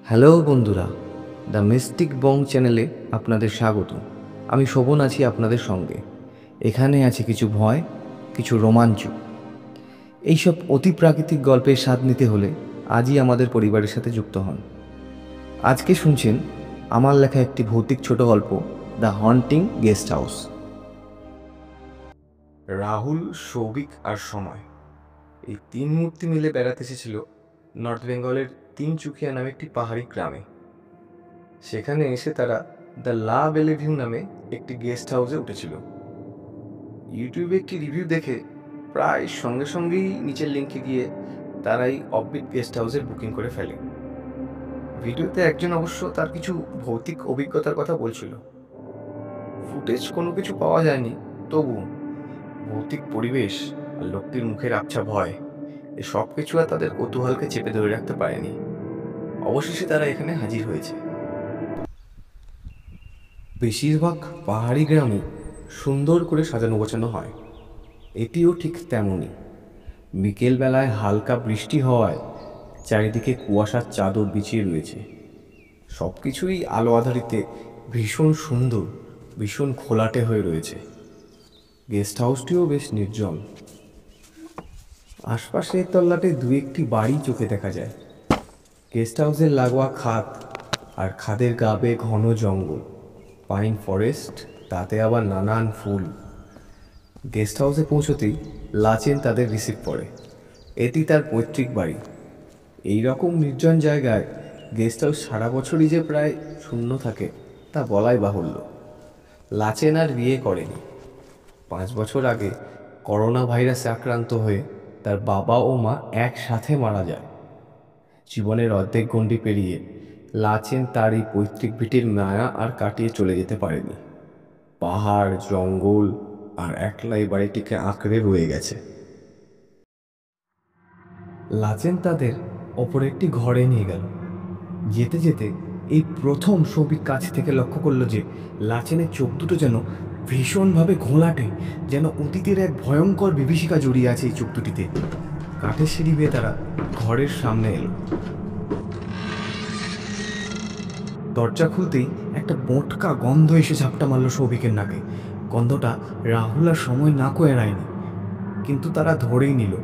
Hello বন্ধুরা, the mystic বং চ্যানেলে আপনাদের স্বাগত। আমি শোভন আছি আপনাদের সঙ্গে। এখানে আছে কিছু ভয়, কিছু রোমাঞ্চ। এইসব অতি প্রাকৃতিক গল্পের স্বাদ নিতে হলে আজই আমাদের পরিবারের সাথে যুক্ত হন। আজকে শুনছেন আমার লেখা একটি ভৌতিক ছোট গল্প, the haunting guest house. Rahul, Souvik আর সময় এই তিন মূর্তি মিলে বেড়াতে এসেছিল নর্থ বেঙ্গলের তিনচুকিয়া নামে একটি পাহাড়ি গ্রামে। সেখানে এসে তারা দ্য লা বেলেভিউ নামে একটি গেস্ট হাউসে উঠেছিল। ইউটিউবে একটি রিভিউ দেখে প্রায় সঙ্গে সঙ্গেই নিচের লিঙ্কে গিয়ে তারা এই অফবিট গেস্ট হাউসের বুকিং করে ফেলে। ভিডিওতে একজন অবশ্য তার কিছু ভৌতিক অভিজ্ঞতার কথা বলছিল। ফুটেজ কোনো কিছু পাওয়া যায়নি, তবু ভৌতিক পরিবেশ আর লোকটির মুখের আবছা ভয় এ সব কিছু আর তাদের কৌতূহলকে চেপে ধরে রাখতে পারেনি। অবশেষে তারা এখানে হাজির হয়েছে। বেশিরভাগ পাহাড়ি গ্রামে সুন্দর করে সাজানো গোছানো হয়, এটিও ঠিক তেমনই। বিকেলবেলায় হালকা বৃষ্টি হওয়ায় চারিদিকে কুয়াশার চাদর বিছিয়ে রয়েছে। সব কিছুই আলো আধারিতে ভীষণ সুন্দর, ভীষণ খোলাটে হয়ে রয়েছে। গেস্ট হাউসটিও বেশ নির্জন। আশপাশে তল্লাটে দু একটি বাড়ি চোখে দেখা যায়। গেস্ট হাউসের লাগোয়া খাদ, আর খাদের গা বেয়ে ঘন জঙ্গল, পাইন ফরেস্ট, তাতে আবার নানান ফুল। গেস্ট হাউসে পৌঁছতেই লাচেন তাদের রিসিভ করে। এটি তার পৈতৃক বাড়ি। এই রকম নির্জন জায়গায় গেস্ট হাউস সারা বছরই যে প্রায় শূন্য থাকে তা বলাই বাহুল্য। লাচেন আর বিয়ে করেনি। 5 বছর আগে করোনা ভাইরাসে আক্রান্ত হয়ে তার বাবা ও মা একসাথে মারা যায়। জীবনের অর্ধেক গণ্ডি পেরিয়ে লাচেন তার এই পৈতৃক ভিটির মায়া আর কাটিয়ে চলে যেতে পারেনি। পাহাড়, জঙ্গল আর একলাই বাড়িটিকে আঁকড়ে রয়ে গেছে। লাচেন তাদের অপর একটি ঘরে নিয়ে গেল। যেতে যেতে এই প্রথম সৌভিক কাছ থেকে লক্ষ্য করলো যে লাচেনের চোখ দুটো যেন ভীষণভাবে ঘোলাটে, যেন অতীতের এক ভয়ঙ্কর বিভীষিকা জড়িয়ে আছে এই চোখ দুটিতে। কাঠের সিঁড়ি বেয়ে তারা ঘরের সামনে এলো। দরজা খুলতেই একটা বোটকা গন্ধ এসে ঝাপটা মারল সৌভিকের নাকে। গন্ধটা রাহুল আর সময় নাকও এড়ায়নি, কিন্তু তারা ধরেই নিল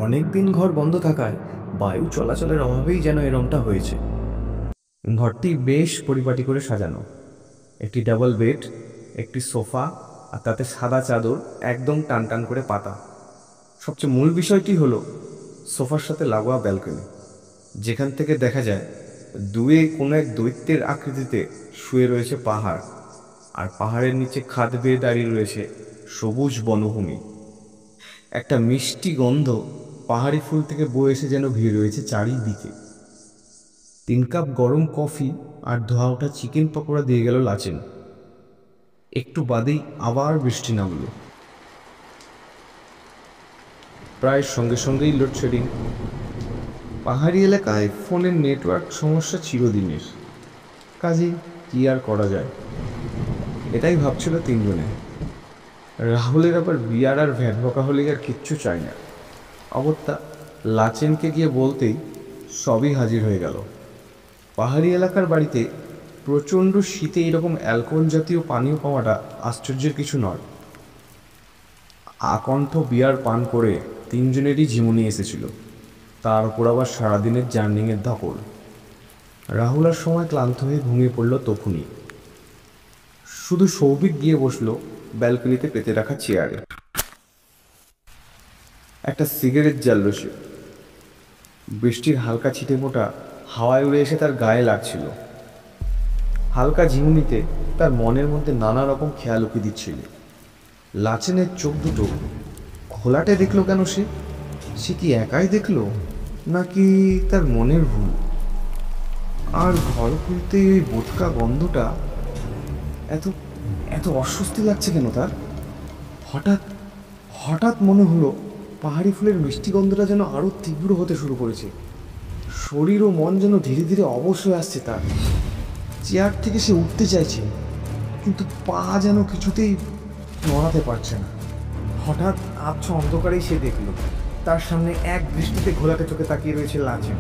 অনেকদিন ঘর বন্ধ থাকায় বায়ু চলাচলের অভাবেই যেন এরমটা হয়েছে। ঘরটি বেশ পরিপাটি করে সাজানো। একটি ডাবল বেড, একটি সোফা, আর তাতে সাদা চাদর একদম টান টান করে পাতা। সবচেয়ে মূল বিষয়টি হলো সোফার সাথে লাগোয়া ব্যালকনি, যেখান থেকে দেখা যায় দূরে কোনো এক দৈত্যের আকৃতিতে শুয়ে রয়েছে পাহাড়, আর পাহাড়ের নিচে খাদ বেয়ে দাঁড়িয়ে রয়েছে সবুজ বনভূমি। একটা মিষ্টি গন্ধ পাহাড়ি ফুল থেকে বয়ে এসে যেন ভিড় রয়েছে চারিদিকে। 3 কাপ গরম কফি আর ধোয়া ওঠা চিকেন পকোড়া দিয়ে গেল লাচেন। একটু বাদেই আবার বৃষ্টি নামল। প্রায় সঙ্গে সঙ্গেই লোডশেডিং। পাহাড়ি এলাকায় ফোনের নেটওয়ার্ক সমস্যা চিরদিনের, কাজেই কি আর করা যায়। এটাই ভাবছিল তিনজনে। রাহুলের আবার বিয়ার আর ভ্যাট বকা হলে আর কিচ্ছু চাই না। অগত্যা লাচেনকে গিয়ে বলতেই সবই হাজির হয়ে গেল। পাহাড়ি এলাকার বাড়িতে প্রচণ্ড শীতে এরকম অ্যালকোহল জাতীয় পানীয় পাওয়াটা আশ্চর্যের কিছু নয়। আকণ্ঠ বিয়ার পান করে তিনজনেরই ঝিমুনি এসেছিল, তার উপর আবার সারাদিনের জার্নিংয়ের ধকল। রাহুল আর সময় ক্লান্ত হয়ে ঘুমিয়ে পড়ল তখনই। শুধু সৌভিক গিয়ে বসলো ব্যালকনিতে পেতে রাখা চেয়ারে। একটা সিগারেট জ্বালল সে। বৃষ্টির হালকা ছিটে ফোঁটা হাওয়ায় উড়ে এসে তার গায়ে লাগছিল। হালকা ঝিমুনিতে তার মনের মধ্যে নানা রকম খেয়াল উকি দিচ্ছিল। লাচেনের চোখ দুটো ঘোলাটে দেখলো কেন সে? সে কি একাই দেখলো, নাকি তার মনের ভুল? আর ঘর খুলতে ওই বোটকা গন্ধটা এত এত অস্বস্তি লাগছে কেন তার? হঠাৎ হঠাৎ মনে হলো পাহাড়ি ফুলের মিষ্টি গন্ধটা যেন আরও তীব্র হতে শুরু করেছে। শরীর ও মন যেন ধীরে ধীরে অবশ হয়ে আসছে তার। চেয়ার থেকে সে উঠতে চাইছে, কিন্তু পা যেন কিছুতেই নড়াতে পারছে না। হঠাৎ আবছা অন্ধকারেই সে দেখল তার সামনে এক দৃষ্টিতে ঘোলাটে চোখে তাকিয়ে রয়েছে লাচেন।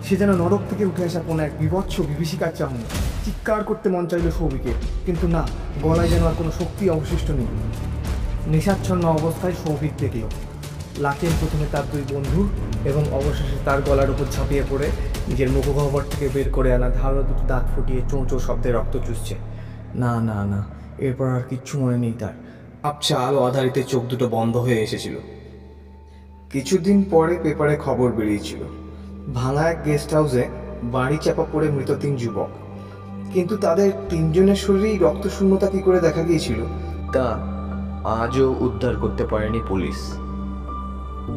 সে যেন নরক থেকে উঠে আসা কোনো এক বিভৎস বিভীষিকার চাহনি। চিৎকার করতে মন চাইল সৌভিকে, কিন্তু না, গলায় যেন আর কোনো শক্তি অবশিষ্ট নেই। নেশাচ্ছন্ন অবস্থায় সৌভিক দেখল লাচেন প্রথমে তার দুই বন্ধু এবং অবশেষে তার গলার উপর ঝাঁপিয়ে পড়ে নিজের মুখগহ্বর থেকে বের করে আনা ধারালো দুটো দাঁত ফুটিয়ে চোঁচো শব্দে রক্ত চুষছে। না না না, এরপর আর কিচ্ছু মনে নেই তার। আবছা আলো আধারিতে চোখ দুটো বন্ধ হয়ে এসেছিল। কিছুদিন পরে পেপারে খবর বেরিয়েছিল, ভাঙা এক গেস্ট হাউসে বাড়ি চাপা পড়ে মৃত 3 যুবক। কিন্তু তাদের 3 জনের শরীরেই রক্তশূন্যতা কি করে দেখা গিয়েছিল তা আজও উদ্ধার করতে পারেনি পুলিশ।